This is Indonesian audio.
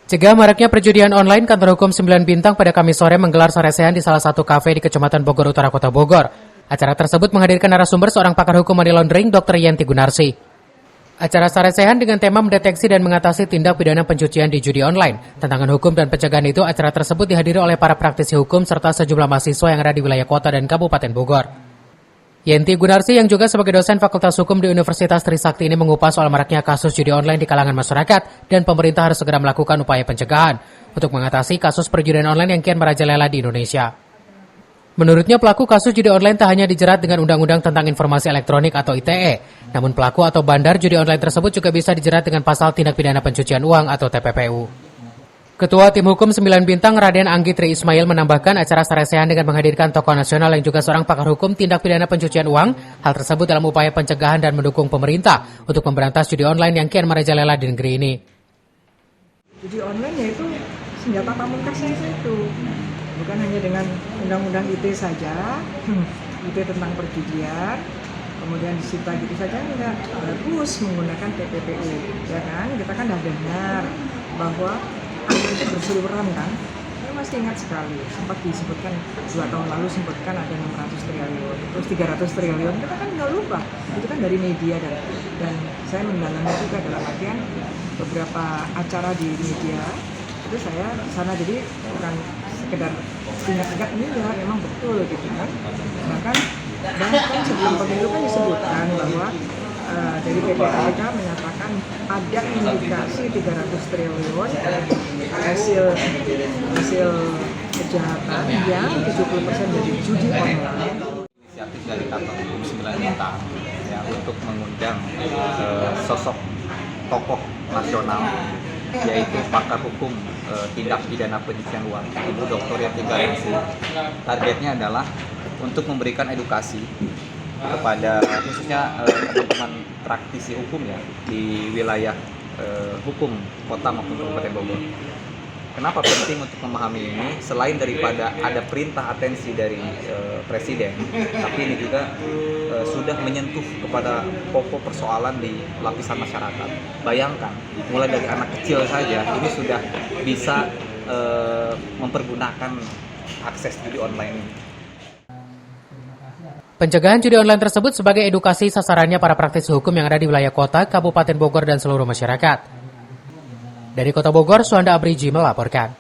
Cegah maraknya perjudian online, Kantor Hukum 9 Bintang pada Kamis sore menggelar saresehan di salah satu kafe di Kecamatan Bogor Utara, Kota Bogor. Acara tersebut menghadirkan narasumber seorang pakar hukum money laundering, Dr. Yenti Gunarsi. Acara saresehan dengan tema mendeteksi dan mengatasi tindak pidana pencucian di judi online. Tantangan hukum dan pencegahan itu, acara tersebut dihadiri oleh para praktisi hukum serta sejumlah mahasiswa yang ada di wilayah kota dan Kabupaten Bogor. Yenti Gunarsi yang juga sebagai dosen Fakultas Hukum di Universitas Trisakti ini mengupas soal maraknya kasus judi online di kalangan masyarakat dan pemerintah harus segera melakukan upaya pencegahan untuk mengatasi kasus perjudian online yang kian merajalela di Indonesia. Menurutnya pelaku kasus judi online tak hanya dijerat dengan Undang-Undang tentang Informasi Elektronik atau ITE, namun pelaku atau bandar judi online tersebut juga bisa dijerat dengan pasal tindak pidana pencucian uang atau TPPU. Ketua Tim Hukum 9 Bintang Raden Anggi Tri Ismail menambahkan acara saresehan dengan menghadirkan tokoh nasional yang juga seorang pakar hukum tindak pidana pencucian uang. Hal tersebut dalam upaya pencegahan dan mendukung pemerintah untuk memberantas judi online yang kian merajalela di negeri ini. Judi online yaitu senjata pamungkasnya itu, bukan hanya dengan undang-undang ITE saja, ITE tentang perjudian, kemudian disita gitu saja, enggak, harus menggunakan TPPU, ya kan? Kita kan sudah dengar bahwa itu berseliweran kan, saya masih ingat sekali, sempat disebutkan 2 tahun lalu sebutkan ada 600 triliun, terus 300 triliun, kita kan nggak lupa, itu kan dari media dan saya mendalami juga dalam artian beberapa acara di media, itu saya di sana, jadi bukan sekedar ingat-ingat ini ya memang betul gitu kan, bahkan sebelum pemilu kan disebutkan bahwa dari PPAK menyatakan ada indikasi 300 triliun hasil kejahatan yang 70% dari judi online. Inisiatif dari Kantor Hukum 9 Bintang ya, untuk mengundang sosok tokoh nasional yaitu pakar hukum tindak pidana pencucian uang, Ibu Dr. Yenti Gunarsi. Targetnya adalah untuk memberikan edukasi kepada khususnya teman-teman praktisi hukum ya di wilayah hukum kota maupun Kabupaten Bogor. Kenapa penting untuk memahami ini? Selain daripada ada perintah atensi dari Presiden, tapi ini juga sudah menyentuh kepada pokok persoalan di lapisan masyarakat. Bayangkan, mulai dari anak kecil saja ini sudah bisa mempergunakan akses judi online ini. Pencegahan judi online tersebut sebagai edukasi sasarannya para praktisi hukum yang ada di wilayah kota, Kabupaten Bogor, dan seluruh masyarakat. Dari Kota Bogor, Suhanda Abriji melaporkan.